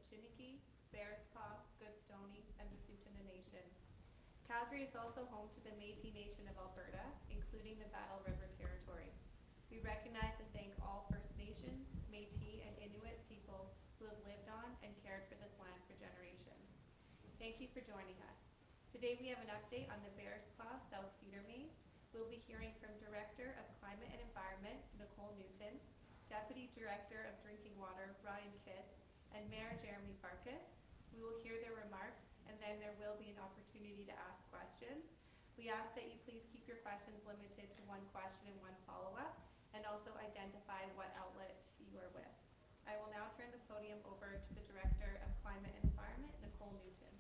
Chiniki, Bearspaw, Goodstoney, and the Tsuut'ina Nation. Calgary is also home to the Métis Nation of Alberta, including the Battle River Territory. We recognize and thank all First Nations, Métis, and Inuit peoples who have lived on and cared for this land for generations. Thank you for joining us. Today we have an update on the Bearspaw South Feeder Main. We'll be hearing from Director of Climate and Environment, Nicole Newton, Deputy Director of Drinking Water, Ryan Kidd, and Mayor Jeremy Farkas. We will hear their remarks, and then there will be an opportunity to ask questions. We ask that you please keep your questions limited to one question and one follow-up, and also identify what outlet you are with. I will now turn the podium over to the Director of Climate and Environment, Nicole Newton.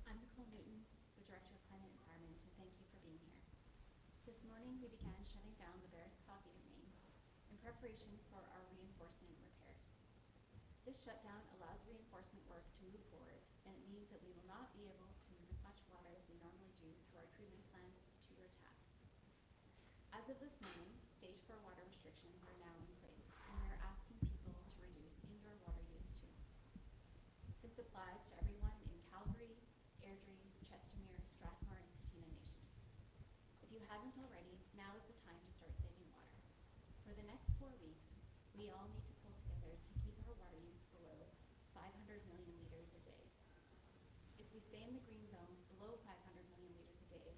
I'm Nicole Newton, the Director of Climate and Environment, and thank you for being here. This morning we began shutting down the Bearspaw feeder main in preparation for our reinforcement repairs. This shutdown allows reinforcement work to move forward, and it means that we will not be able to move as much water as we normally do through our treatment plants to your taps. As of this morning, Stage 4 water restrictions are now in place, and we are asking people to reduce indoor water use too. This applies to everyone in Calgary, Airdrie, Chestermere, Strathmore, and Tsuut'ina Nation. If you haven't already, now is the time to start saving water. For the next 4 weeks, we all need to pull together to keep our water use below 500 million litres a day. If we stay in the green zone below 500 million litres a day,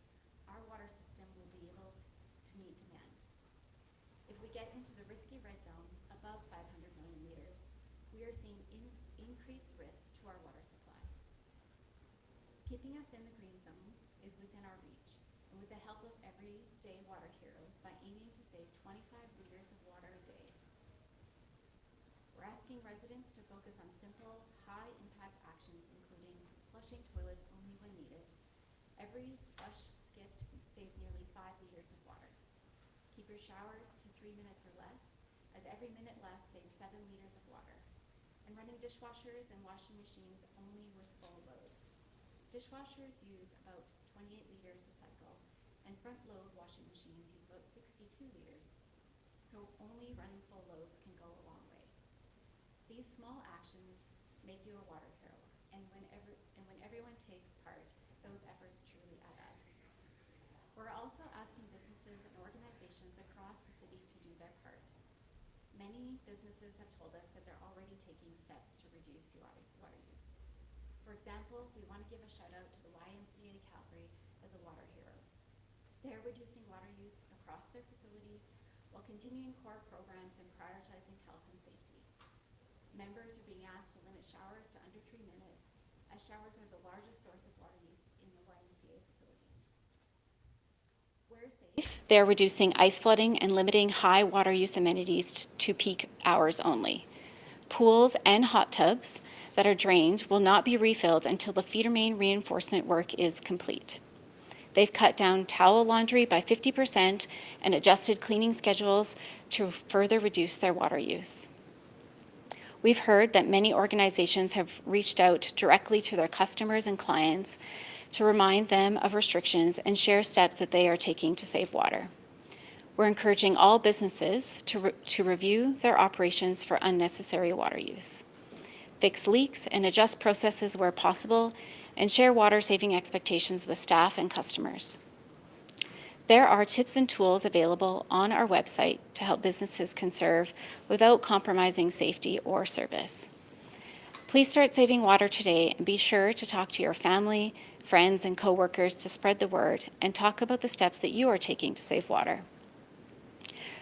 our water system will be able to meet demand. If we get into the risky red zone above 500 million litres, we are seeing increased risk to our water supply. Keeping us in the green zone is within our reach, and with the help of everyday water heroes, by aiming to save 25 litres of water a day. We're asking residents to focus on simple, high-impact actions, including flushing toilets only when needed. Every flush skipped saves nearly 5 litres of water. Keep your showers to 3 minutes or less, as every minute less saves 7 litres of water. And running dishwashers and washing machines only with full loads. Dishwashers use about 28 litres a cycle, and front-load washing machines use about 62 litres, so only running full loads can go a long way. These small actions make you a water hero, and when everyone takes part, those efforts truly add up. We're also asking businesses and organizations across the city to do their part. Many businesses have told us that they're already taking steps to reduce water use. For example, we want to give a shout out to the YMCA Calgary as a water hero. They're reducing water use across their facilities while continuing core programs and prioritizing health and safety. Members are being asked to limit showers to under 3 minutes, as showers are the largest source of water use in the YMCA facilities. Where safe, they're reducing ice flooding and limiting high water use amenities to peak hours only. Pools and hot tubs that are drained will not be refilled until the feeder main reinforcement work is complete. They've cut down towel laundry by 50% and adjusted cleaning schedules to further reduce their water use. We've heard that many organizations have reached out directly to their customers and clients to remind them of restrictions and share steps that they are taking to save water. We're encouraging all businesses to review their operations for unnecessary water use, fix leaks and adjust processes where possible, and share water-saving expectations with staff and customers. There are tips and tools available on our website to help businesses conserve without compromising safety or service. Please start saving water today, and be sure to talk to your family, friends, and coworkers to spread the word and talk about the steps that you are taking to save water.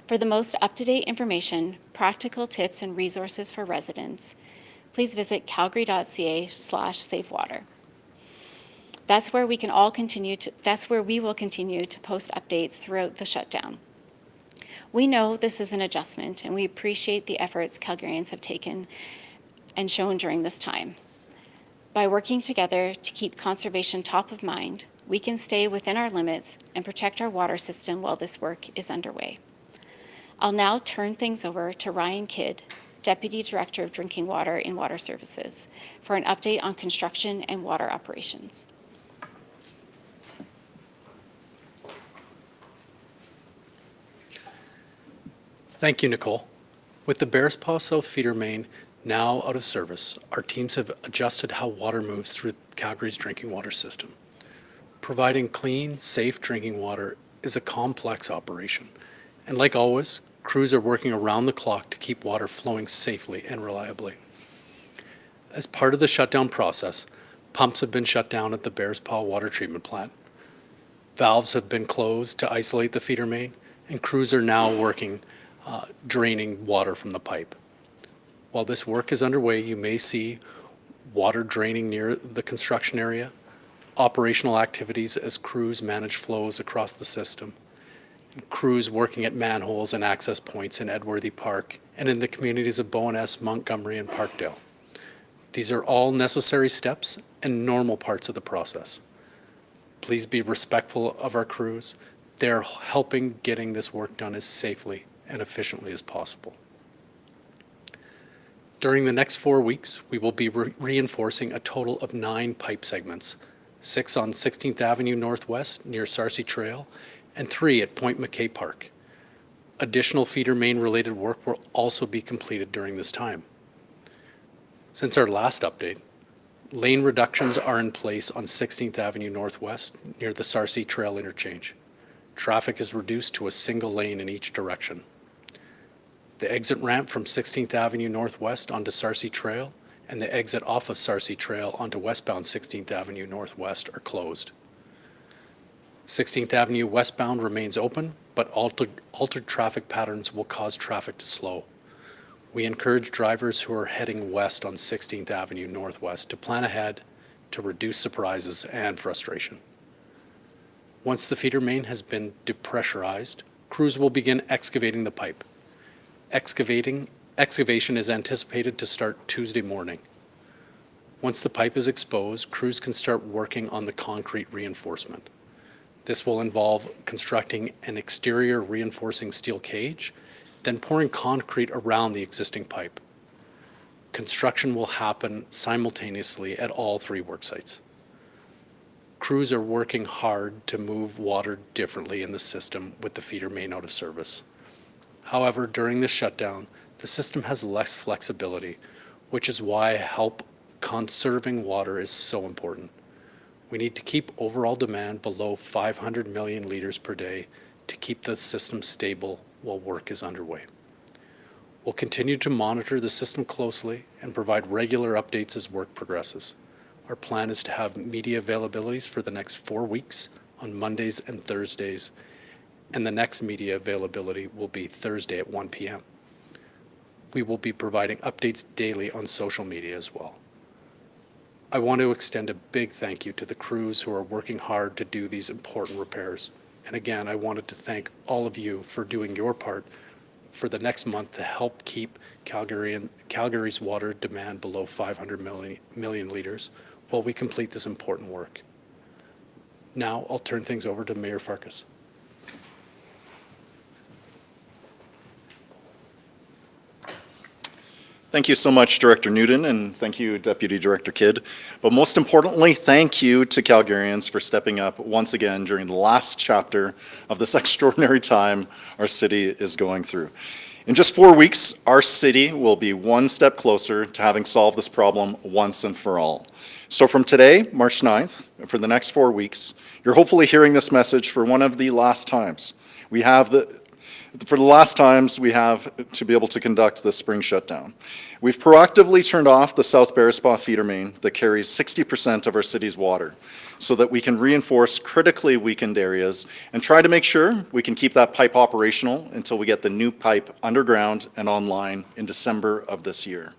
For the most up-to-date information, practical tips, and resources for residents, please visit calgary.ca/savewater. That's where we will continue to post updates throughout the shutdown. We know this is an adjustment, and we appreciate the efforts Calgarians have taken and shown during this time. By working together to keep conservation top of mind, we can stay within our limits and protect our water system while this work is underway. I'll now turn things over to Ryan Kidd, Deputy Director of Drinking Water in Water Services, for an update on construction and water operations. Thank you, Nicole. With the Bearspaw South feeder main now out of service, our teams have adjusted how water moves through Calgary's drinking water system. Providing clean, safe drinking water is a complex operation, and like always, crews are working around the clock to keep water flowing safely and reliably. As part of the shutdown process, pumps have been shut down at the Bearspaw water treatment plant. Valves have been closed to isolate the feeder main, and crews are now working draining water from the pipe. While this work is underway, you may see water draining near the construction area, operational activities as crews manage flows across the system, and crews working at manholes and access points in Edworthy Park and in the communities of Bowness, Montgomery, and Parkdale. These are all necessary steps and normal parts of the process. Please be respectful of our crews. They're helping getting this work done as safely and efficiently as possible. During the next 4 weeks, we will be reinforcing a total of 9 pipe segments, 6 on 16th Avenue Northwest near Sarcee Trail, and 3 at Point McKay Park. Additional feeder main related work will also be completed during this time. Since our last update, lane reductions are in place on 16th Avenue Northwest near the Sarcee Trail interchange. Traffic is reduced to a single lane in each direction. The exit ramp from 16th Avenue Northwest onto Sarcee Trail and the exit off of Sarcee Trail onto westbound 16th Avenue Northwest are closed. 16th Avenue westbound remains open, but altered traffic patterns will cause traffic to slow. We encourage drivers who are heading west on 16th Avenue Northwest to plan ahead to reduce surprises and frustration. Once the feeder main has been depressurized, crews will begin excavating the pipe. Excavation is anticipated to start Tuesday morning. Once the pipe is exposed, crews can start working on the concrete reinforcement. This will involve constructing an exterior reinforcing steel cage, then pouring concrete around the existing pipe. Construction will happen simultaneously at all 3 work sites. Crews are working hard to move water differently in the system with the feeder main out of service. However, during the shutdown, the system has less flexibility, which is why help conserving water is so important. We need to keep overall demand below 500 million liters per day to keep the system stable while work is underway. We'll continue to monitor the system closely and provide regular updates as work progresses. Our plan is to have media availabilities for the next 4 weeks on Mondays and Thursdays, and the next media availability will be Thursday at 1 p.m. We will be providing updates daily on social media as well. I want to extend a big thank you to the crews who are working hard to do these important repairs. And again, I wanted to thank all of you for doing your part for the next month to help keep Calgary's water demand below 500 million liters while we complete this important work. Now I'll turn things over to Mayor Farkas. Thank you so much, Director Newton, and thank you, Deputy Director Kidd. But most importantly, thank you to Calgarians for stepping up once again during the last chapter of this extraordinary time our city is going through. In just 4 weeks, our city will be one step closer to having solved this problem once and for all. So from today, March 9th, for the next 4 weeks, you're hopefully hearing this message for one of the last times. For the last times we have to be able to conduct the spring shutdown. We've proactively turned off the South Bearspaw feeder main that carries 60% of our city's water so that we can reinforce critically weakened areas and try to make sure we can keep that pipe operational until we get the new pipe underground and online in December of this year.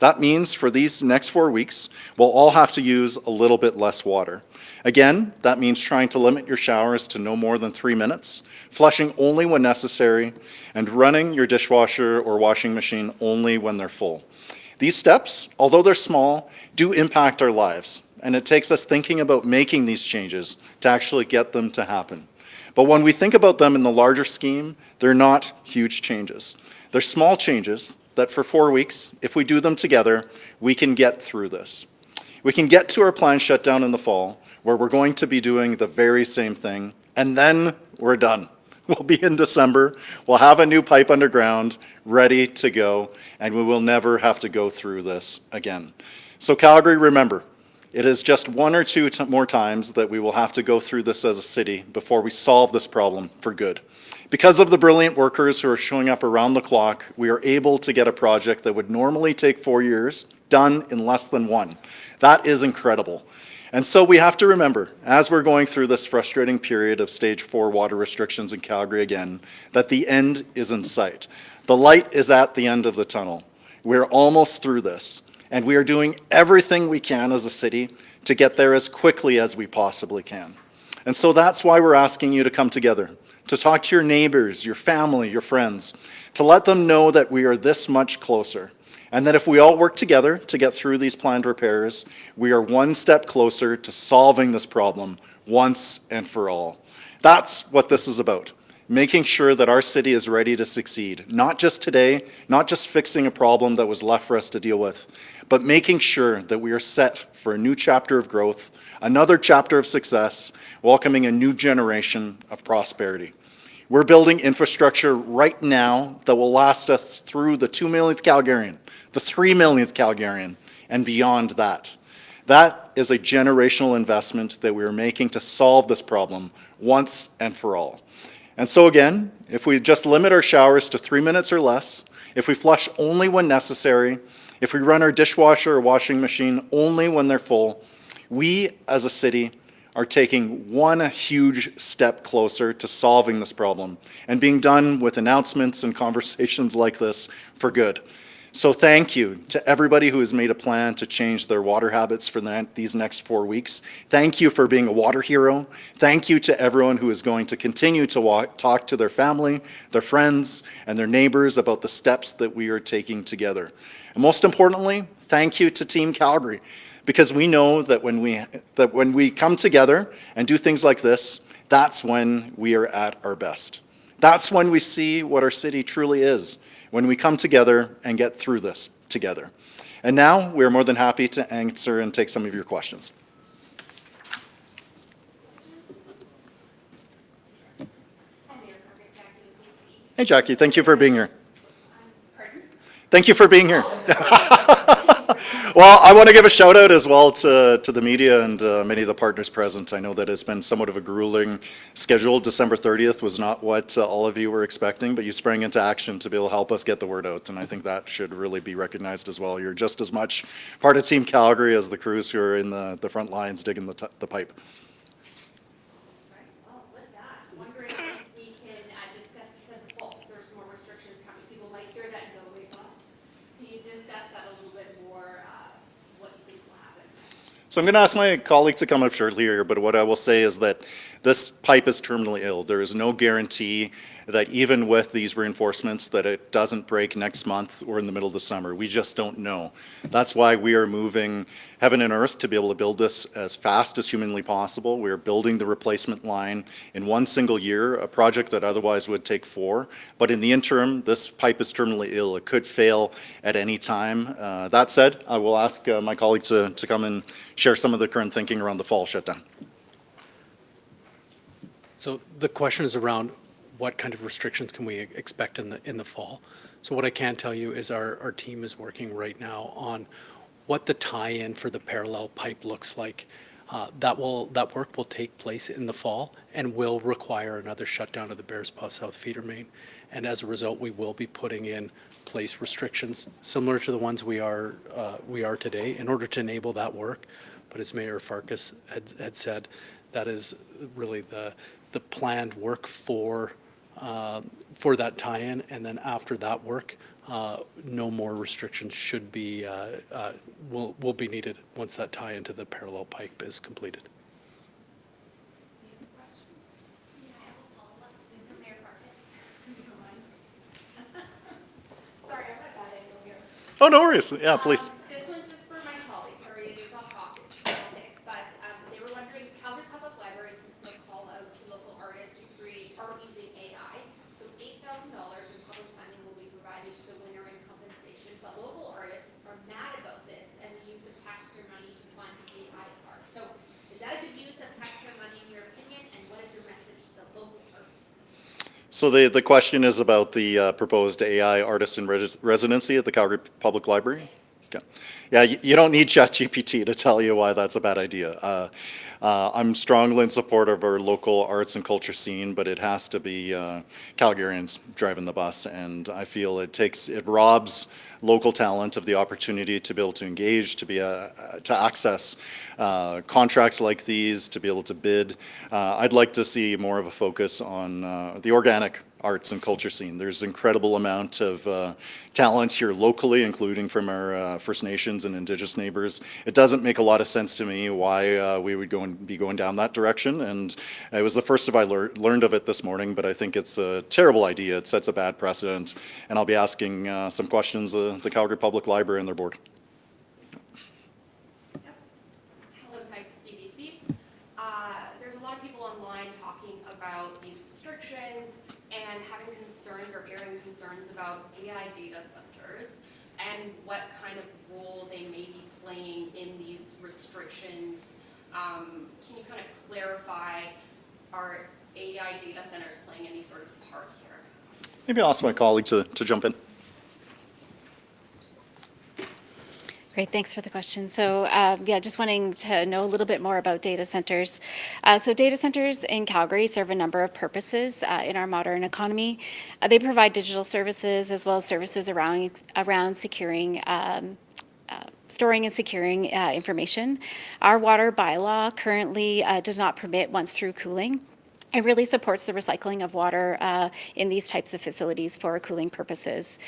That means for these next 4 weeks, we'll all have to use a little bit less water. Again, that means trying to limit your showers to no more than 3 minutes, flushing only when necessary, and running your dishwasher or washing machine only when they're full. These steps, although they're small, do impact our lives, and it takes us thinking about making these changes to actually get them to happen. But when we think about them in the larger scheme, they're not huge changes. They're small changes that for 4 weeks, if we do them together, we can get through this. We can get to our planned shutdown in the fall, where we're going to be doing the very same thing, and then we're done. will be in December. We'll have a new pipe underground, ready to go, and we will never have to go through this again. So Calgary, remember, it is just one or two more times that we will have to go through this as a city before we solve this problem for good. Because of the brilliant workers who are showing up around the clock, we are able to get a project that would normally take 4 years done in less than 1. That is incredible. And so we have to remember, as we're going through this frustrating period of stage 4 water restrictions in Calgary again, that the end is in sight. The light is at the end of the tunnel. We're almost through this, and we are doing everything we can as a city to get there as quickly as we possibly can. And so that's why we're asking you to come together, to talk to your neighbors, your family, your friends, to let them know that we are this much closer, and that if we all work together to get through these planned repairs, we are one step closer to solving this problem once and for all. That's what this is about, making sure that our city is ready to succeed, not just today, not just fixing a problem that was left for us to deal with, but making sure that we are set for a new chapter of growth, another chapter of success, welcoming a new generation of prosperity. We're building infrastructure right now that will last us through the 2 millionth Calgarian, the 3 millionth Calgarian, and beyond that. That is a generational investment that we are making to solve this problem once and for all. And so again, if we just limit our showers to 3 minutes or less, if we flush only when necessary, if we run our dishwasher or washing machine only when they're full, we as a city are taking one huge step closer to solving this problem and being done with announcements and conversations like this for good. So thank you to everybody who has made a plan to change their water habits for these next 4 weeks. Thank you for being a water hero. Thank you to everyone who is going to continue to talk to their family, their friends, and their neighbors about the steps that we are taking together. And most importantly, thank you to Team Calgary, because we know that when we come together and do things like this, that's when we are at our best. That's when we see what our city truly is, when we come together and get through this together. And now, we're more than happy to answer and take some of your questions. Hey, Jackie, thank you for being here. Pardon? Thank you for being here. Well, I want to give a shout out as well to the media and many of the partners present. I know that it's been somewhat of a grueling schedule. December 30th was not what all of you were expecting, but you sprang into action to be able to help us get the word out, and I think that should really be recognized as well. You're just as much part of Team Calgary as the crews who are in the front lines digging the pipe. Right, well, with that, wondering if we can discuss, you said the fall, there's more restrictions coming. People might hear that and go, wait, what? Can you discuss that a little bit more, what you think will happen? So I'm going to ask my colleague to come up shortly here, but what I will say is that this pipe is terminally ill. There is no guarantee that even with these reinforcements that it doesn't break next month or in the middle of the summer. We just don't know. That's why we are moving heaven and earth to be able to build this as fast as humanly possible. We are building the replacement line in one single year, a project that otherwise would take 4. But in the interim, this pipe is terminally ill. It could fail at any time. That said, I will ask my colleague to come and share some of the current thinking around the fall shutdown. So the question is around what kind of restrictions can we expect in the fall? So what I can tell you is our team is working right now on what the tie-in for the parallel pipe looks like. That work will take place in the fall and will require another shutdown of the Bearspaw South feeder main. And as a result, we will be putting in place restrictions similar to the ones we are today in order to enable that work. But as Mayor Farkas had said, that is really the planned work for that tie-in, and then after that work, no more restrictions should be will be needed once that tie-in to the parallel pipe is completed. Sorry, I'm at that angle here. Oh, no worries. Yeah, please. This one's just for my colleagues, sorry, it is off topic, but they were wondering, Calgary Public Libraries has put a call out to local artists to create art using AI. So $8,000 in public funding will be provided to the winner in compensation, but local artists are mad about this and the use of taxpayer money to fund AI art. So is that a good use of taxpayer money in your opinion, and what is your message to the local arts? So the question is about the proposed AI artist in residency at the Calgary Public Library? Okay. Yeah, you don't need ChatGPT to tell you why that's a bad idea. I'm strongly in support of our local arts and culture scene, but it has to be Calgarians driving the bus, and I feel it robs local talent of the opportunity to be able to engage, to access contracts like these, to be able to bid. I'd like to see more of a focus on the organic arts and culture scene. There's incredible amount of talent here locally, including from our First Nations and Indigenous neighbors. It doesn't make a lot of sense to me why we would be going down that direction, and it was the first I learned of it this morning, but I think it's a terrible idea. It sets a bad precedent, and I'll be asking some questions of the Calgary Public Library and their board. Hello, Mike, CBC. There's a lot of people online talking about these restrictions and having concerns or airing concerns about AI data centers and what kind of role they may be playing in these restrictions. Can you kind of clarify, are AI data centers playing any sort of part here? Maybe I'll ask my colleague to jump in. Great, thanks for the question. So yeah, just wanting to know a little bit more about data centers. So data centers in Calgary serve a number of purposes in our modern economy. They provide digital services as well as services around securing storing and securing information. Our water bylaw currently does not permit once-through cooling. It really supports the recycling of water in these types of facilities for cooling purposes.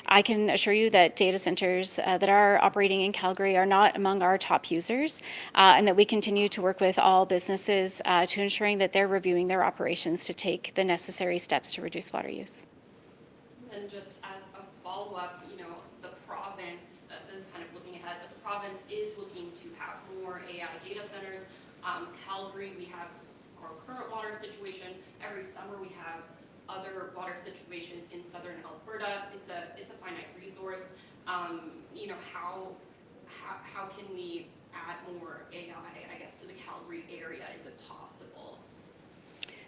I can assure you that data centers that are operating in Calgary are not among our top users, and that we continue to work with all businesses to ensuring that they're reviewing their operations to take the necessary steps to reduce water use. And just as a follow-up, the province, this is kind of looking ahead, but the province is looking to have more AI data centers. Calgary, we have our current water situation. Every summer we have other water situations in southern Alberta. It's a finite resource. How can we add more AI, I guess, to the Calgary area? Is it possible?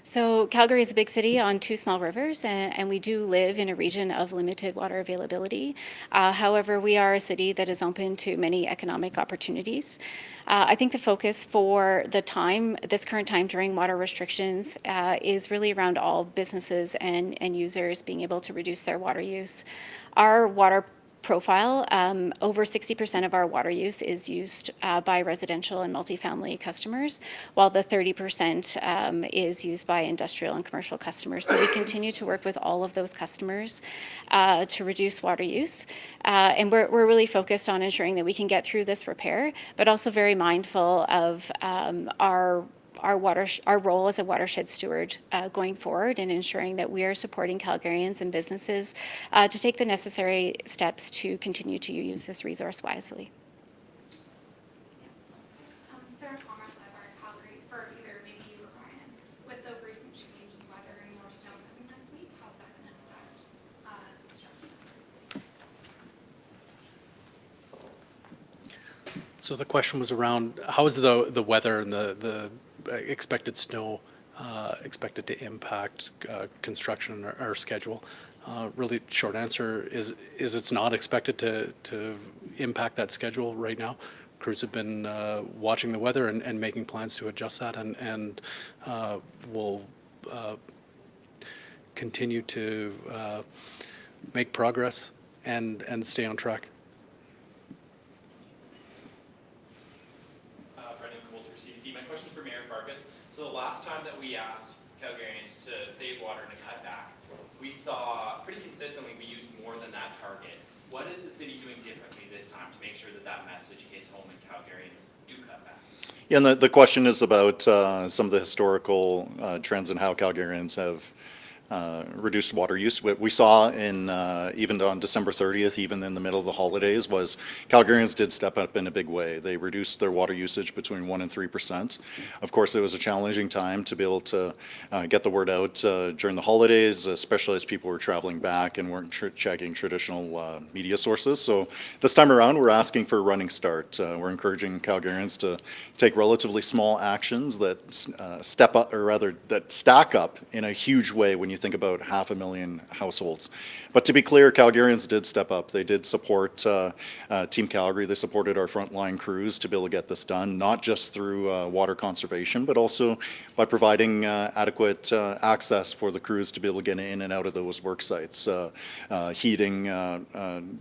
So Calgary is a big city on two small rivers, and we do live in a region of limited water availability. However, we are a city that is open to many economic opportunities. I think the focus for this current time during water restrictions is really around all businesses and users being able to reduce their water use. Our water profile, over 60% of our water use is used by residential and multifamily customers, while the 30% is used by industrial and commercial customers. So we continue to work with all of those customers to reduce water use. And we're really focused on ensuring that we can get through this repair, but also very mindful of our role as a watershed steward going forward, and ensuring that we are supporting Calgarians and businesses to take the necessary steps to continue to use this resource wisely. Sarah Commerce, Library, Calgary, for either maybe you or Brian. With the recent change in weather and more snow coming this week, how's that going to impact construction efforts? So the question was around how is the weather and the expected snow expected to impact construction and our schedule. Really short answer is it's not expected to impact that schedule right now. Crews have been watching the weather and making plans to adjust that, and will continue to make progress and stay on track. CBC. My question is for Mayor Farkas. So the last time that we asked Calgarians to save water and to cut back, we saw pretty consistently we used more than that target. What is the city doing differently this time to make sure that that message hits home and Calgarians do cut back? Yeah, and the question is about some of the historical trends and how Calgarians have reduced water use. What we saw in even on December 30th, even in the middle of the holidays, was Calgarians did step up in a big way. They reduced their water usage between 1% and 3%. Of course, it was a challenging time to be able to get the word out during the holidays, especially as people were traveling back and weren't checking traditional media sources. So this time around, we're asking for a running start. We're encouraging Calgarians to take relatively small actions that step up, or rather that stack up in a huge way when you think about 500,000 households. But to be clear, Calgarians did step up. They did support Team Calgary. They supported our frontline crews to be able to get this done, not just through water conservation, but also by providing adequate access for the crews to be able to get in and out of those work sites, heating,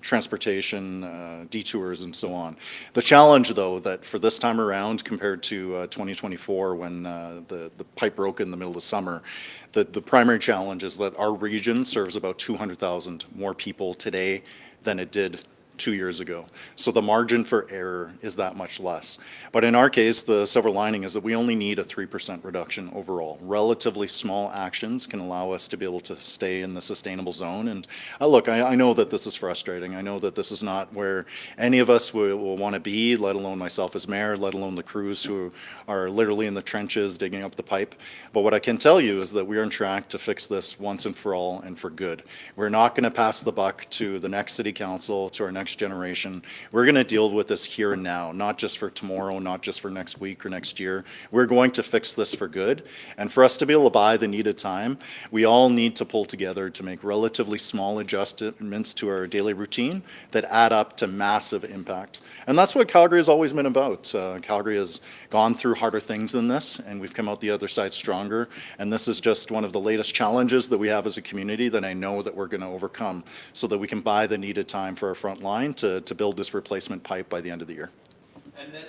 transportation, detours, and so on. The challenge, though, that for this time around compared to 2024 when the pipe broke in the middle of the summer, the primary challenge is that our region serves about 200,000 more people today than it did 2 years ago. So the margin for error is that much less. But in our case, the silver lining is that we only need a 3% reduction overall. Relatively small actions can allow us to be able to stay in the sustainable zone. And look, I know that this is frustrating. I know that this is not where any of us will want to be, let alone myself as mayor, let alone the crews who are literally in the trenches digging up the pipe. But what I can tell you is that we are on track to fix this once and for all and for good. We're not going to pass the buck to the next city council, to our next generation. We're going to deal with this here and now, not just for tomorrow, not just for next week or next year. We're going to fix this for good. And for us to be able to buy the needed time, we all need to pull together to make relatively small adjustments to our daily routine that add up to massive impact. And that's what Calgary has always been about. Calgary has gone through harder things than this, and we've come out the other side stronger. And this is just one of the latest challenges that we have as a community that I know that we're going to overcome so that we can buy the needed time for our front line to build this replacement pipe by the end of the year. And then,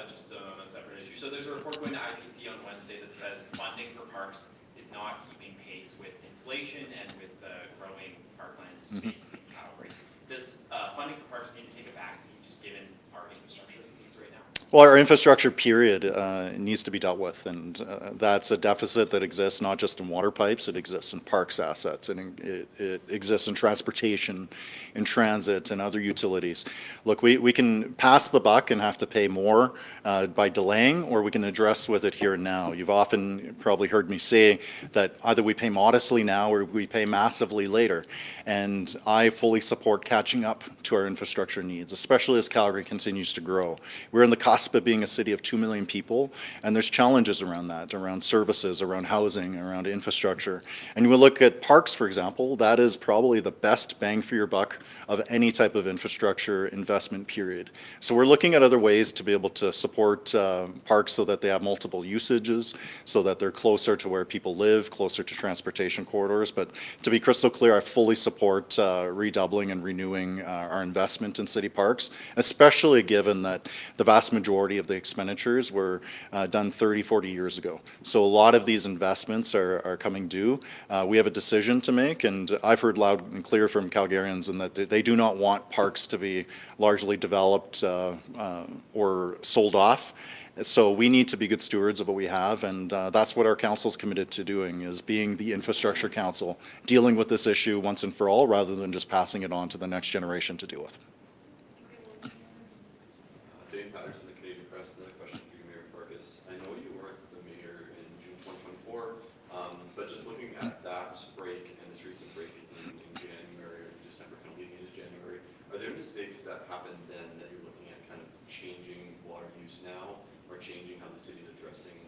just on a separate issue, so there's a report going to IPC on Wednesday that says funding for parks is not keeping pace with inflation and with the growing parkland space in Calgary. Does funding for parks need to take a backseat, just given our infrastructure needs right now? Well, our infrastructure period needs to be dealt with, and that's a deficit that exists not just in water pipes, it exists in parks assets, and it exists in transportation, in transit, and other utilities. Look, we can pass the buck and have to pay more by delaying, or we can address with it here and now. You've often probably heard me say that either we pay modestly now or we pay massively later, and I fully support catching up to our infrastructure needs, especially as Calgary continues to grow. We're in the cusp of being a city of 2 million people, and there's challenges around that, around services, around housing, around infrastructure. And we look at parks, for example, that is probably the best bang for your buck of any type of infrastructure investment period. So we're looking at other ways to be able to support parks so that they have multiple usages, so that they're closer to where people live, closer to transportation corridors. But to be crystal clear, I fully support redoubling and renewing our investment in city parks, especially given that the vast majority of the expenditures were done 30, 40 years ago. So a lot of these investments are coming due. We have a decision to make, and I've heard loud and clear from Calgarians in that they do not want parks to be largely developed or sold off. So we need to be good stewards of what we have, and that's what our council's committed to doing, is being the infrastructure council, dealing with this issue once and for all, rather than just passing it on to the next generation to deal with. Dave Patterson, the Canadian Press, another question for you, Mayor Farkas. I know you weren't the mayor in June 2024, but just looking at that break and this recent break in January or December, kind of leading into January, are there mistakes that happened then that you're looking at kind of changing water use now, or changing how the city's addressing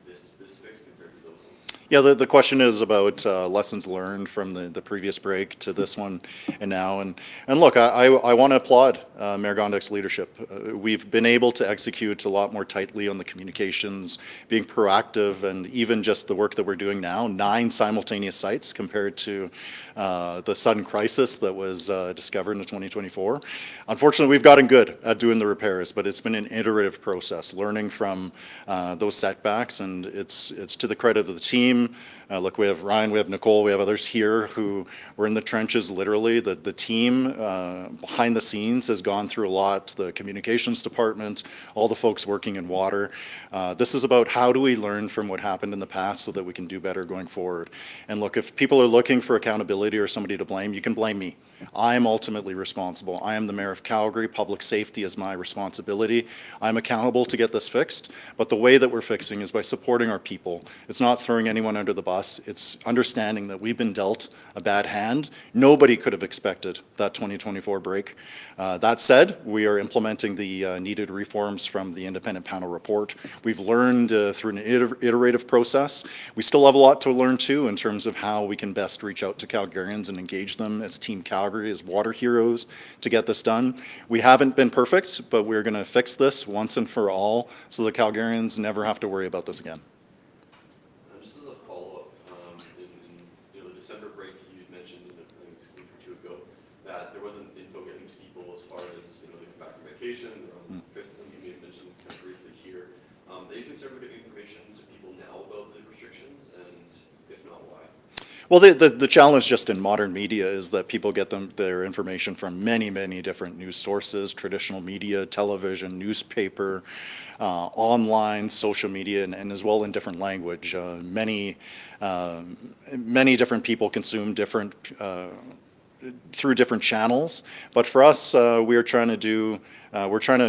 this fix compared to those ones? Yeah, the question is about lessons learned from the previous break to this one and now. And look, I want to applaud Mayor Gondek's leadership. We've been able to execute a lot more tightly on the communications, being proactive, and even just the work that we're doing now, 9 simultaneous sites compared to the sudden crisis that was discovered in 2024. Unfortunately, we've gotten good at doing the repairs, but it's been an iterative process, learning from those setbacks, and it's to the credit of the team. Look, we have Ryan, we have Nicole, we have others here who were in the trenches literally. The team behind the scenes has gone through a lot, the communications department, all the folks working in water. This is about how do we learn from what happened in the past so that we can do better going forward. And look, if people are looking for accountability or somebody to blame, you can blame me. I am ultimately responsible. I am the mayor of Calgary. Public safety is my responsibility. I'm accountable to get this fixed, but the way that we're fixing is by supporting our people. It's not throwing anyone under the bus. us. It's understanding that we've been dealt a bad hand. Nobody could have expected that 2024 break. That said, we are implementing the needed reforms from the independent panel report. We've learned through an iterative process. We still have a lot to learn too in terms of how we can best reach out to Calgarians and engage them as Team Calgary, as water heroes to get this done. We haven't been perfect, but we're going to fix this once and for all so the Calgarians never have to worry about this again. Just as a follow-up, in the December break, you had mentioned, I think it was a week or two ago, that there wasn't info getting to people as far as, they come back from vacation, they're on the fifth, and you mentioned kind of briefly here. Are you concerned with getting information to people now about the restrictions, and if not, why? Well, the challenge just in modern media is that people get their information from many, many different news sources, traditional media, television, newspaper, online, social media, and as well in different language. Many different people consume different through different channels. But for us, we're trying to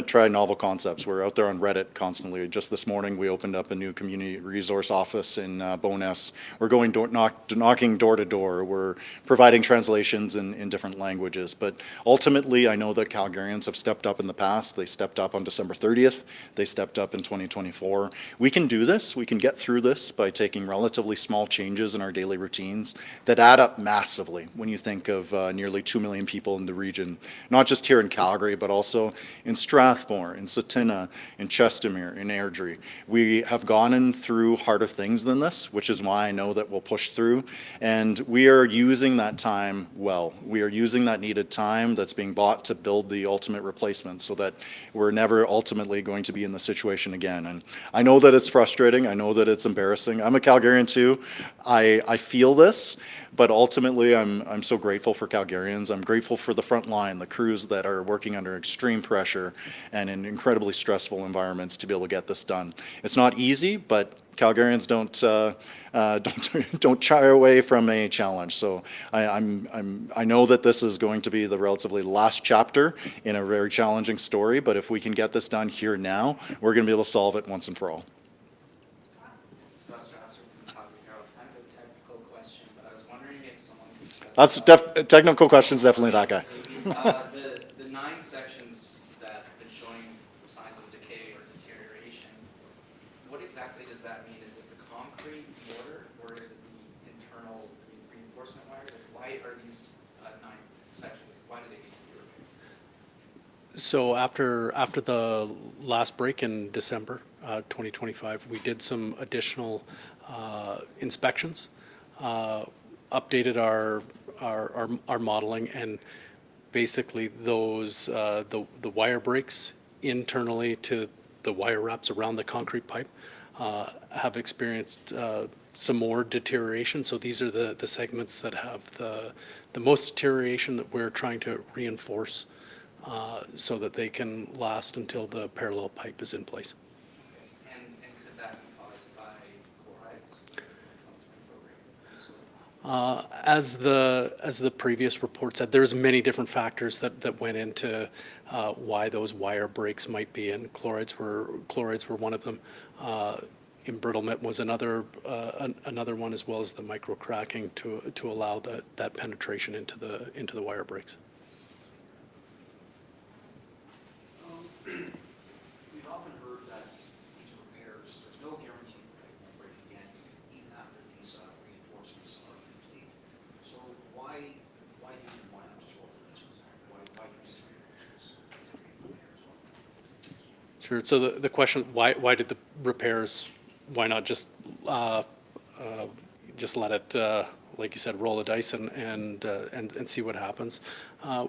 try novel concepts. We're out there on Reddit constantly. Just this morning, we opened up a new community resource office in Bowness. We're going knocking door to door. We're providing translations in different languages. But ultimately, I know that Calgarians have stepped up in the past. They stepped up on December 30th. They stepped up in 2024. We can do this. We can get through this by taking relatively small changes in our daily routines that add up massively when you think of nearly 2 million people in the region, not just here in Calgary, but also in Strathmore, in Satina, in Chestermere, in Airdrie. We have gone in through harder things than this, which is why I know that we'll push through. And we are using that time well. We are using that needed time that's being bought to build the ultimate replacement so that we're never ultimately going to be in this situation again. And I know that it's frustrating. I know that it's embarrassing. I'm a Calgarian too. I feel this, but ultimately I'm so grateful for Calgarians. I'm grateful for the front line, the crews that are working under extreme pressure and in incredibly stressful environments to be able to get this done. It's not easy, but Calgarians don't shy away from a challenge. So I know that this is going to be the relatively last chapter in a very challenging story, but if we can get this done here now, we're going to be able to solve it once and for all. Scott Strasser from Calgary Herald. Kind of a technical question, but I was wondering if someone could specify. That's technical questions, definitely that guy. The 9 sections that have been showing signs of decay or deterioration, what exactly does that mean? Is it the concrete mortar or is it the internal reinforcement wire? Like, why are these 9 sections? Why do they need to be repaired? So after the last break in December 2025, we did some additional inspections, updated our modeling, and basically those the wire breaks internally to the wire wraps around the concrete pipe have experienced some more deterioration. So these are the segments that have the most deterioration that we're trying to reinforce so that they can last until the parallel pipe is in place. And could that be caused by chlorides? As the previous report said, there's many different factors that went into why those wire breaks might be, and chlorides were one of them. Embrittlement was another one, as well as the micro cracking to allow that penetration into the wire breaks. We've often heard that these repairs, there's no guarantee that they won't break again, even after these reinforcements are complete. So why do you why not just roll the dice? Why do these repairs? Sure. So the question, why did the repairs? Why not just let it, like you said, roll the dice and see what happens?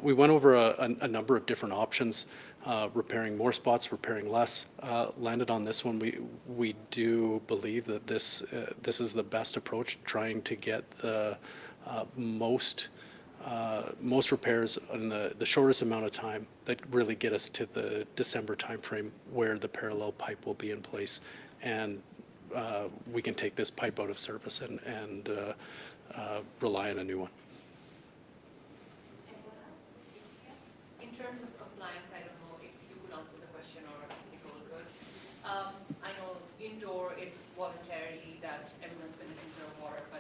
We went over a number of different options, repairing more spots, repairing less. Landed on this one. We do believe that this is the best approach, trying to get the most repairs in the shortest amount of time that really get us to the December timeframe where the parallel pipe will be in place, and we can take this pipe out of service and rely on a new one. In terms of compliance, I don't know if you could answer the question or if Nicole could. I know indoor it's voluntary that everyone's going to conserve water, but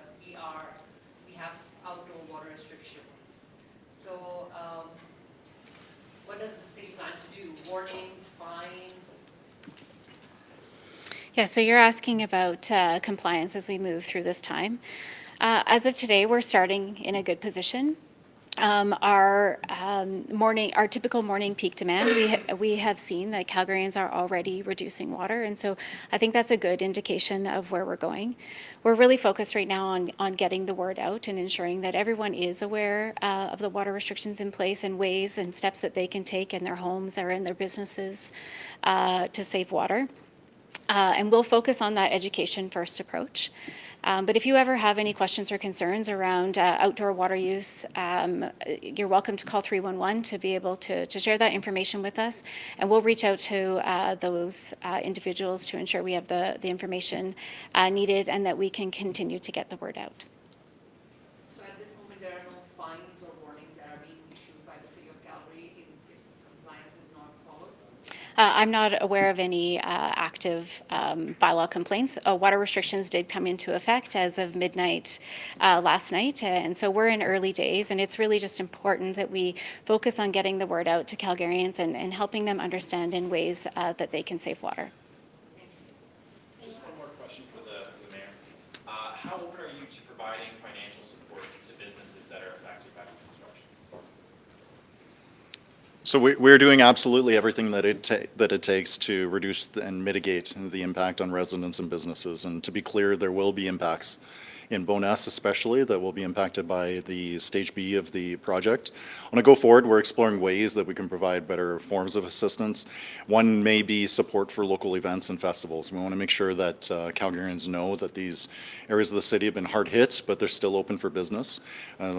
plan to do? Warnings, fine? Yeah, so you're asking about compliance as we move through this time. As of today, we're starting in a good position. Our typical morning peak demand, we have seen that Calgarians are already reducing water, and so I think that's a good indication of where we're going. We're really focused right now on getting the word out and ensuring that everyone is aware of the water restrictions in place and ways and steps that they can take in their homes or in their businesses to save water. And we'll focus on that education first approach. But if you ever have any questions or concerns around outdoor water use, you're welcome to call 311 to be able to share that information with us. And we'll reach out to those individuals to ensure we have the information needed and that we can continue to get the word out. So at this moment, there are no fines or warnings that are being issued by the city of Calgary if compliance is not followed? I'm not aware of any active bylaw complaints. Water restrictions did come into effect as of midnight last night, and so we're in early days, and it's really just important that we focus on getting the word out to Calgarians and helping them understand in ways that they can save water. Just one more question for the mayor. How open are you to providing financial supports to businesses that are affected by these disruptions? So we're doing absolutely everything that it takes to reduce and mitigate the impact on residents and businesses. And to be clear, there will be impacts in Bowness especially that will be impacted by the Stage B of the project. On a go forward, we're exploring ways that we can provide better forms of assistance. One may be support for local events and festivals. We want to make sure that Calgarians know that these areas of the city have been hard hit, but they're still open for business.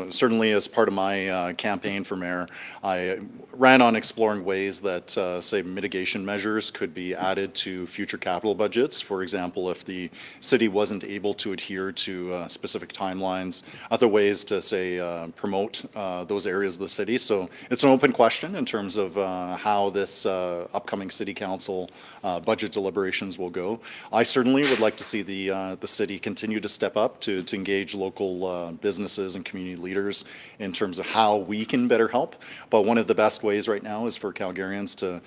Certainly as part of my campaign for mayor, I ran on exploring ways that, say, mitigation measures could be added to future capital budgets. For example, if the city wasn't able to adhere to specific timelines, other ways to, say, promote those areas of the city. So it's an open question in terms of how this upcoming city council budget deliberations will go. I certainly would like to see the city continue to step up to engage local businesses and community leaders in terms of how we can better help. But one of the best ways right now is for Calgarians to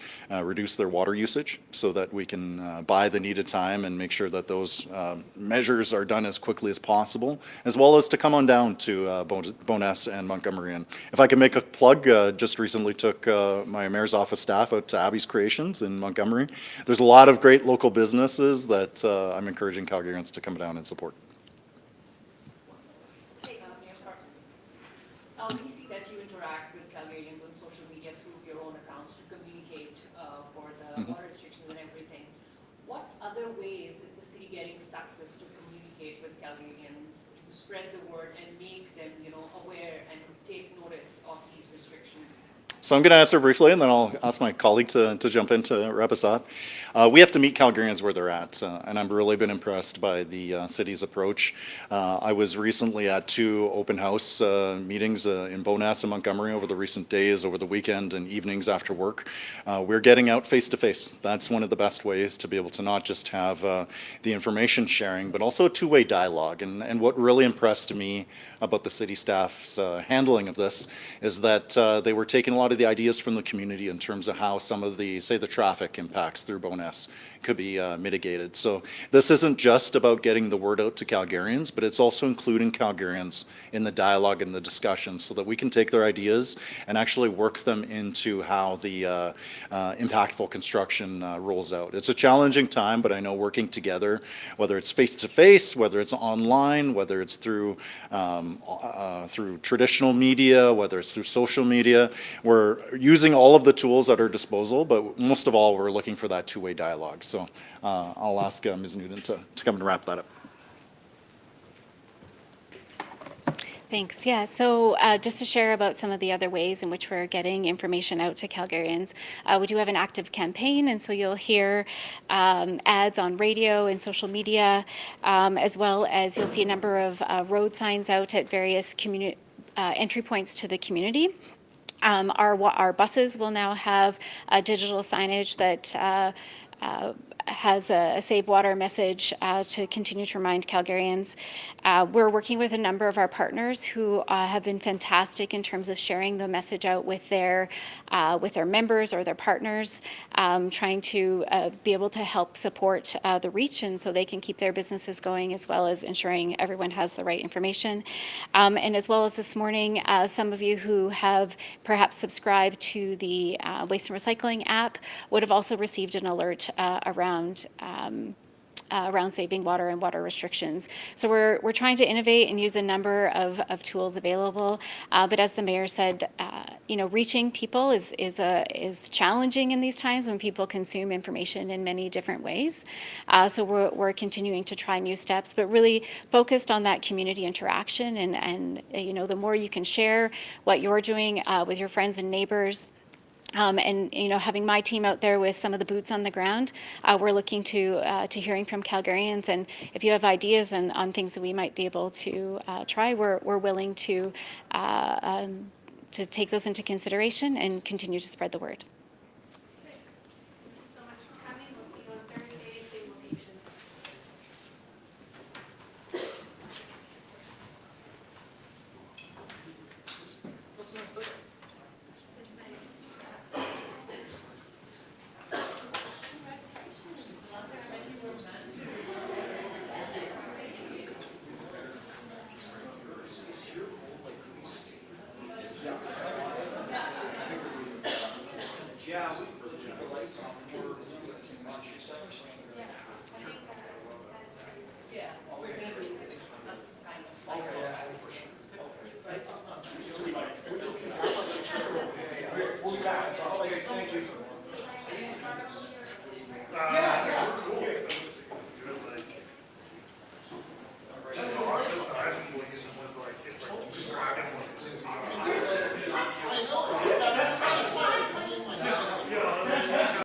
reduce their water usage so that we can buy the needed time and make sure that those measures are done as quickly as possible, as well as to come on down to Bowness and Montgomery. And if I can make a plug, just recently took my mayor's office staff out to Abby's Creations in Montgomery. There's a lot of great local businesses that I'm encouraging Calgarians to come down and support. Hey, Mayor Carson. We see that you interact with Calgarians on social media through your own accounts to communicate for the water restrictions and everything. What other ways is the city getting success to communicate with Calgarians to spread the word and make them, aware and take notice of these restrictions? So I'm going to answer briefly, and then I'll ask my colleague to jump in to wrap us up. We have to meet Calgarians where they're at, and I've really been impressed by the city's approach. I was recently at 2 open house meetings in Bowness and Montgomery over the recent days, over the weekend and evenings after work. We're getting out face to face. That's one of the best ways to be able to not just have the information sharing, but also a two-way dialogue. And what really impressed me about the city staff's handling of this is that they were taking a lot of the ideas from the community in terms of how some of the, say, the traffic impacts through Bowness could be mitigated. So this isn't just about getting the word out to Calgarians, but it's also including Calgarians in the dialogue and the discussion so that we can take their ideas and actually work them into how the impactful construction rolls out. It's a challenging time, but I know working together, whether it's face-to-face, whether it's online, whether it's through traditional media, whether it's through social media, we're using all of the tools at our disposal, but most of all, we're looking for that two-way dialogue. So I'll ask Ms. Newton to come and wrap that up. Thanks. Yeah, so just to share about some of the other ways in which we're getting information out to Calgarians, we do have an active campaign, and so you'll hear ads on radio and social media, as well as you'll see a number of road signs out at various entry points to the community. Our buses will now have digital signage that has a Save Water message to continue to remind Calgarians. We're working with a number of our partners who have been fantastic in terms of sharing the message out with their members or their partners, trying to be able to help support the reach, and so they can keep their businesses going, as well as ensuring everyone has the right information. And as well as this morning, some of you who have perhaps subscribed to the Waste and Recycling app would have also received an alert around saving water and water restrictions. So we're trying to innovate and use a number of tools available. But as the mayor said, reaching people is challenging in these times when people consume information in many different ways. So we're continuing to try new steps, but really focused on that community interaction and the more you can share what you're doing with your friends and neighbors. And having my team out there with some of the boots on the ground, we're looking to hearing from Calgarians. And if you have ideas on things that we might be able to try, we're willing to take those into consideration and continue to spread the word.